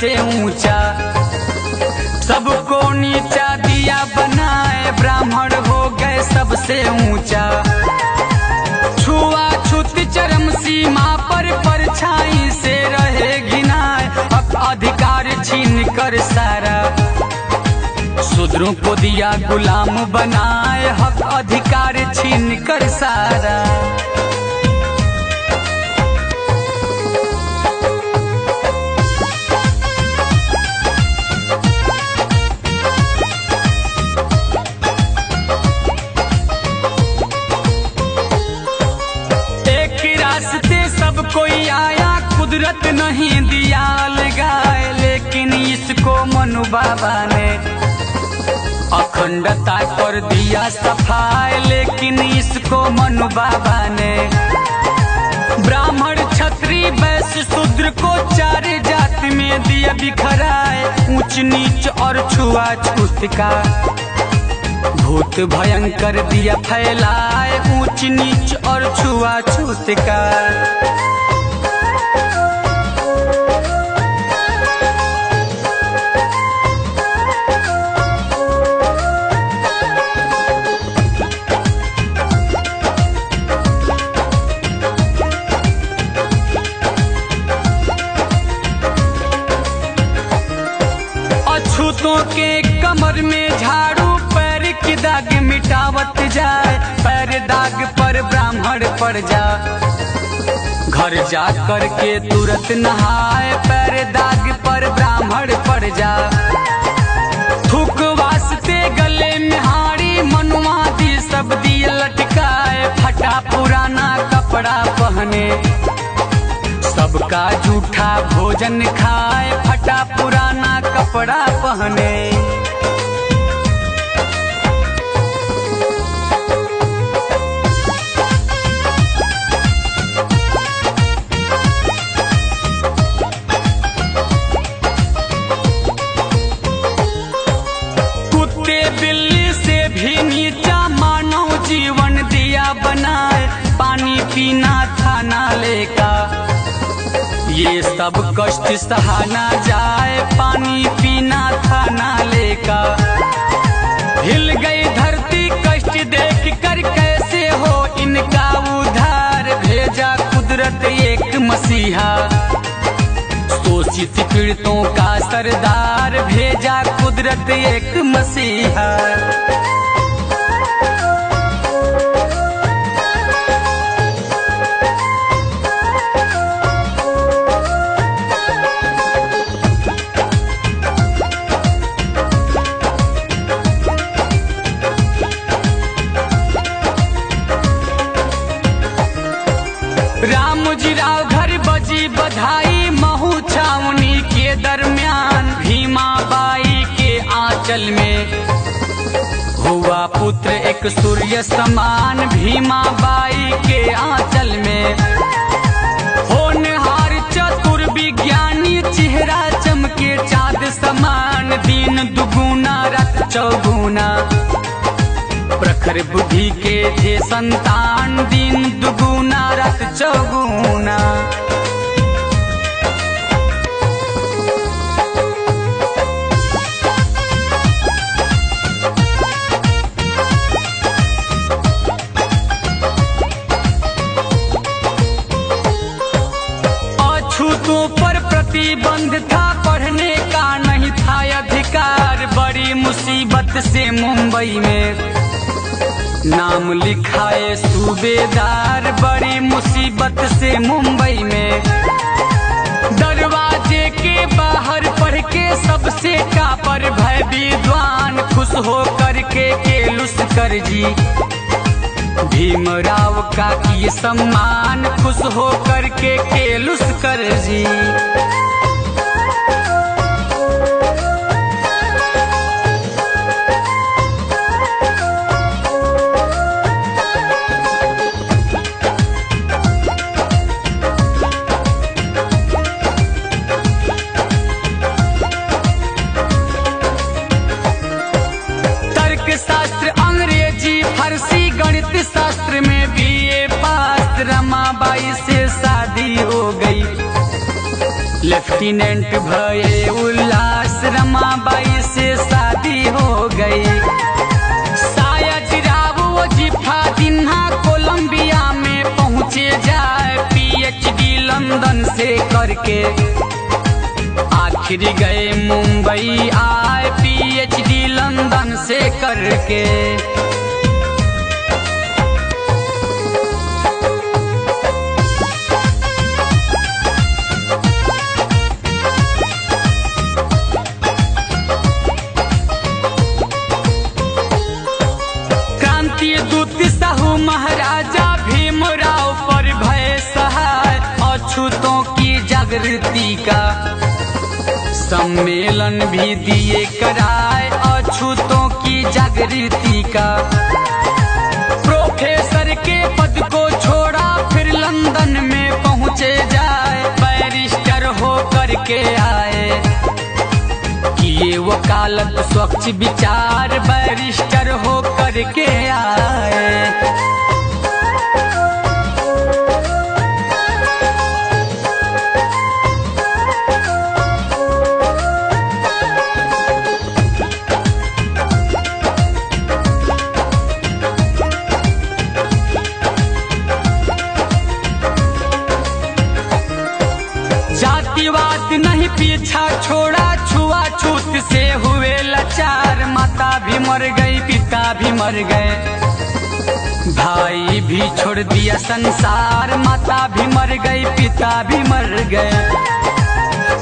सबसे ऊंचा, सबको नीचा दिया बनाए ब्राह्मण हो गए सबसे ऊंचा। छुआछूत चरम सीमा पर परछाई से रहे घिनाए, हक अधिकार छीन कर सारा शूद्रों को दिया गुलाम बनाए, हक अधिकार छीन कर सारा। कोई आया कुदरत नहीं दिया लगाए, लेकिन इसको मनु बाबा ने अखंडता कर दिया सफाई, लेकिन इसको मनु बाबा ने ब्राह्मण क्षत्रिय वैश्य शूद्र को चार जाति में दिया बिखराए, ऊंच नीच और छुआछूत का भूत भयंकर दिया फैलाए, ऊंच नीच और छुआछूत का। अछूतों के कमर में झाड़ू, पैर की दाग मिटावत जाए, पैर दाग पर ब्राह्मण पड़ जा, घर जा करके तुरंत नहाए, पैर दाग पर ब्राह्मण पड़ जा। थूक वास्ते गले में हाड़ी, मनुआ दी सब दिए लटकाए, फटा पुराना कपड़ा पहने, सबका जूठा भोजन खाए, फटा पुराना कपड़ा पहने। कुत्ते बिल्ली से भी नीचा मानव जीवन दिया बनाए, पानी पीना था नाले का, ये सब कष्ट सहाना जाए, पानी पीना था नाले का। हिल गई धरती कष्ट देख कर, कैसे हो इनका उद्धार, भेजा कुदरत एक मसीहा, शोषित पीड़ितों का सरदार, भेजा कुदरत एक मसीहा। रामजी राव घर बजी बधाई, महू छावनी के दरमियान, भीमा बाई के आंचल में हुआ पुत्र एक सूर्य समान, भीमा बाई के आंचल में। होनहार चतुर विज्ञानी, चेहरा चमके चाँद समान, दिन दुगुना रात चौगुना, प्रखर बुद्धि के थे संतान, दिन दुगुना रात चौगुना। अछूतों पर प्रतिबंध था, पढ़ने का नहीं था अधिकार, बड़ी मुसीबत से मुंबई में नाम लिखाए सूबेदार, बड़ी मुसीबत से मुंबई में। दरवाजे के बाहर पढ़ के सबसे कापर भय विद्वान, खुश हो करके केलुस कर जी, भीमराव का किए सम्मान, खुश हो करके केलुस कर जी। शास्त्र अंग्रेजी फारसी गणित शास्त्र में BA पास, रमाबाई से शादी हो गई, लेफ्टिनेंट भये उल्लास, रमाबाई से शादी हो गई। सायाजीराव वजीफा दिन्हा कोलंबिया में पहुँचे जाए, PhD लंदन से करके आखिर गए मुंबई आए, PhD लंदन से करके। क्रांतीय दूत साहू महाराजा भीमराव पर भय सहाय, अछूतों की जागृति का सम्मेलन भी दिए कराए, अछूतों की जागृति का। प्रोफेसर के पद को छोड़ा, फिर लंदन में पहुँचे जाए, बैरिस्टर हो करके आए। किए वकालत स्वच्छ विचार, बैरिस्टर हो करके आए। जातिवाद नहीं पीछा छोड़ा, छुआछूत से हुए लाचार, माता भी मर गई पिता भी मर गए, भाई भी छोड़ दिया संसार, माता भी मर गई पिता भी मर गए।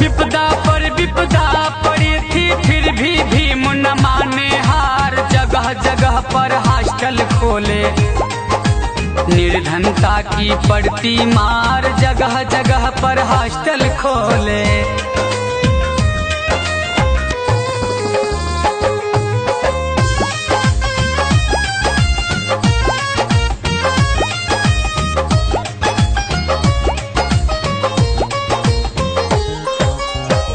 विपदा पर विपदा पड़ी थी, फिर भी भीम न माने हार, जगह जगह पर हॉस्टल खोले, निर्धनता की पड़ती मार, जगह जगह पर हॉस्टल खोले।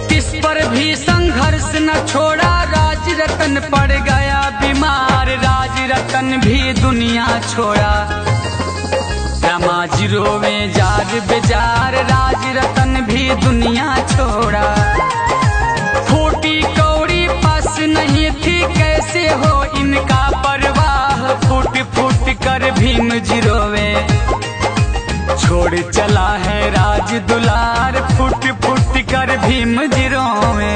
किस पर भी संघर्ष न छोड़ा, राज रतन पड़ गया बीमार, राज रतन भी दुनिया छोड़ा। रमाजी रोवे जार बेजार, राज रतन भी दुनिया छोड़ा। फूटी कौड़ी पास नहीं थी, कैसे हो इनका परवाह, फूट फूट कर भीम जी रोवे, छोड़ चला है राज दुलार, फूट फूट कर भीम जी रोवे।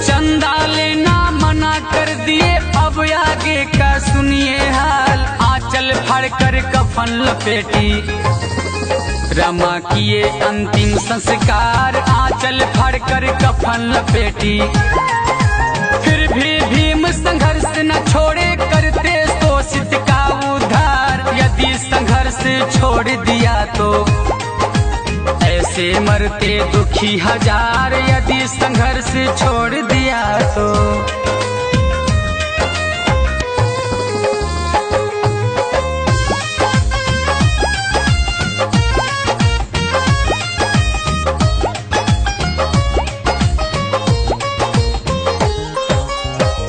चंदा लेना मना कर दिए, अब आगे का सुनिए हाल, आंचल फाड़कर कफन लपेटी, रमा किए अंतिम संस्कार, आंचल फाड़कर कफन लपेटी। फिर भी भीम संघर्ष न छोड़े, करते शोषित का उद्धार, यदि संघर्ष छोड़ दिया तो ऐसे मरते दुखी हजार, यदि संघर्ष छोड़ दिया तो।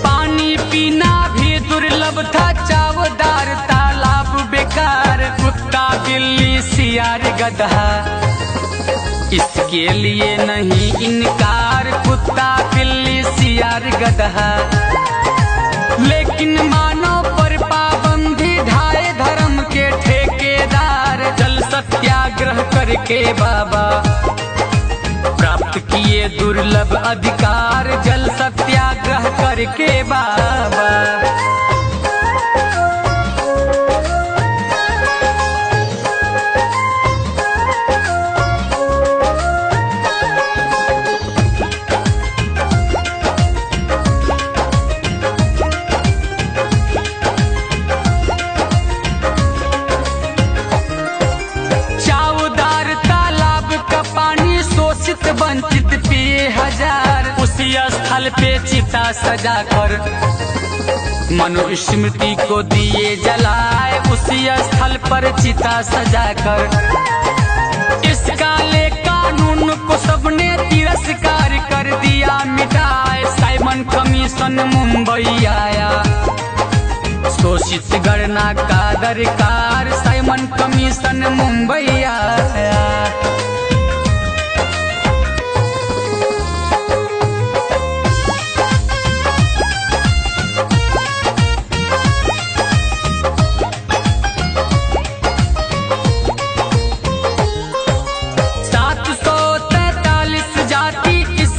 पानी पीना भी दुर्लभ था, चावदार तालाब बेकार, कुत्ता बिल्ली सियार गधा इसके लिए नहीं इनकार, कुत्ता बिल्ली सियार गधा। लेकिन मानो पर पाबंदी ढाए धर्म के ठेकेदार, जल सत्याग्रह करके बाबा प्राप्त किए दुर्लभ अधिकार, जल सत्याग्रह करके बाबा। वंचित पिए हजार, उसी स्थल स्थल पे चिता सजाकर मनुस्मृति को दिए जलाए, उसी स्थल पर चिता सजाकर इस काले कानून को सबने तिरस्कार कर दिया मिटाए। साइमन कमीशन मुंबई आया, शोषित गणना का दरकार, साइमन कमीशन मुंबई आया।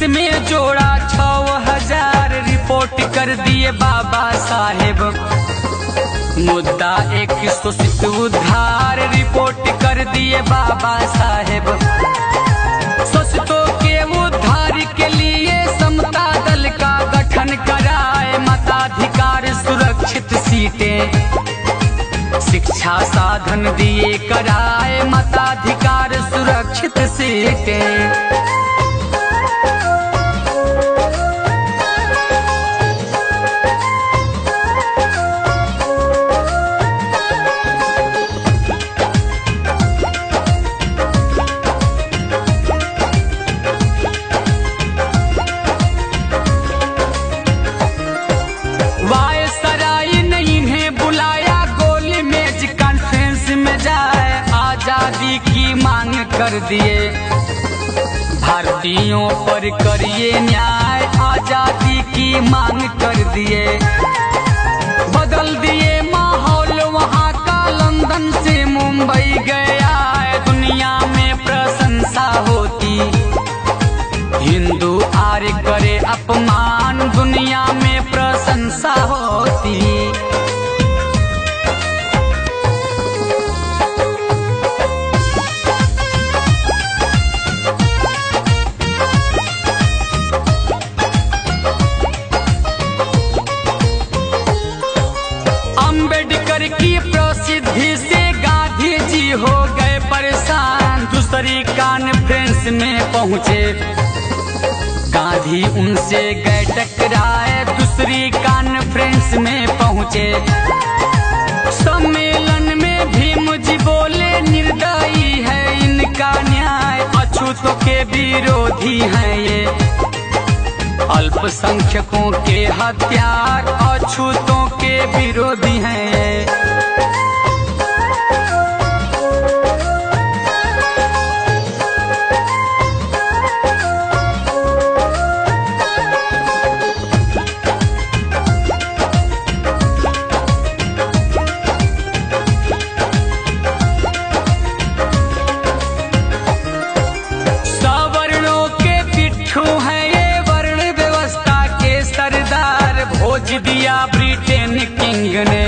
में जोड़ा 6000 रिपोर्ट कर दिए बाबा साहेब। मुद्दा एक शोषित उद्धार रिपोर्ट कर दिए बाबा साहेब। शोषितों के उद्धार के लिए समता दल का गठन कराए, मताधिकार सुरक्षित सीटें शिक्षा साधन दिए कराए, मताधिकार सुरक्षित सीटें। आजादी की मांग कर दिए, भारतीयों पर करिए न्याय, आजादी की मांग कर दिए। बदल दिए माहौल वहाँ का, लंदन से मुंबई गया है, दुनिया में प्रशंसा होती। हिंदू आर्य करे अपमान, दुनिया में प्रशंसा होती। अम्बेडकर की प्रसिद्धि से गांधी जी हो गए परेशान, दूसरी कॉन्फ्रेंस में पहुंचे, गांधी उनसे गए टकराए, दूसरी कॉन्फ्रेंस में पहुंचे। सम्मेलन में भीम जी बोले निर्दयी है इनका न्याय, अछूतों के विरोधी हैं ये, अल्पसंख्यकों के हत्यार, अछूतों के विरोधी हैं ये। सवर्णों के पिट्ठू हैं ये, वर्ण व्यवस्था के सरदार, भोज दिया ब्रिटेन किंग ने,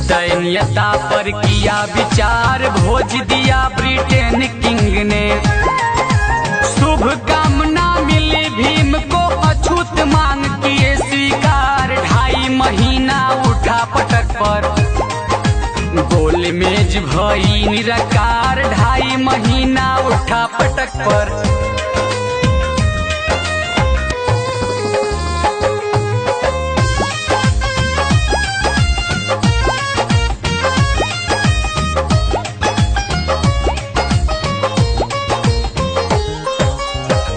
दयनीयता पर किया विचार, भोज दिया ब्रिटेन किंग ने। शुभ कामना मिली भीम को, अछूत मांग किए स्वीकार, 2.5 महीना उठा पटक पर, गोलमेज भई निराकार, 2.5 महीना उठा पटक पर।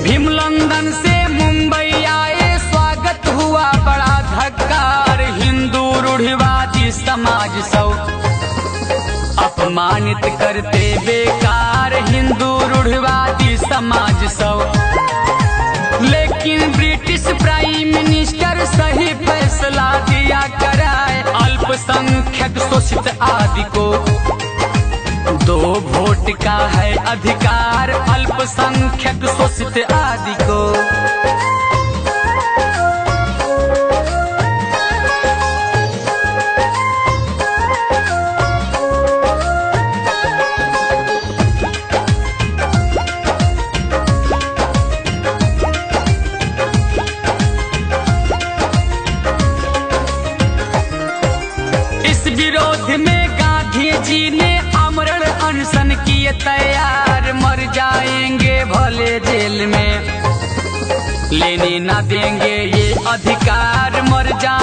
भीम लंदन से मुंबई आए, स्वागत हुआ बड़ा धक्कार, हिंदू रूढ़िवादी समाज सब अपमानित करते बेकार, हिंदू रूढ़िवादी समाज सब। लेकिन ब्रिटिश प्राइम मिनिस्टर सही फैसला दिया कराए, अल्पसंख्यक शोषित आदि को 2 वोट का है अधिकार, अल्पसंख्यक शोषित आदि को। इस विरोध में गांधी जी ने आमरण अनशन किए तैयार, मर जाएंगे भले जेल में, लेने ना देंगे ये अधिकार, मर जाए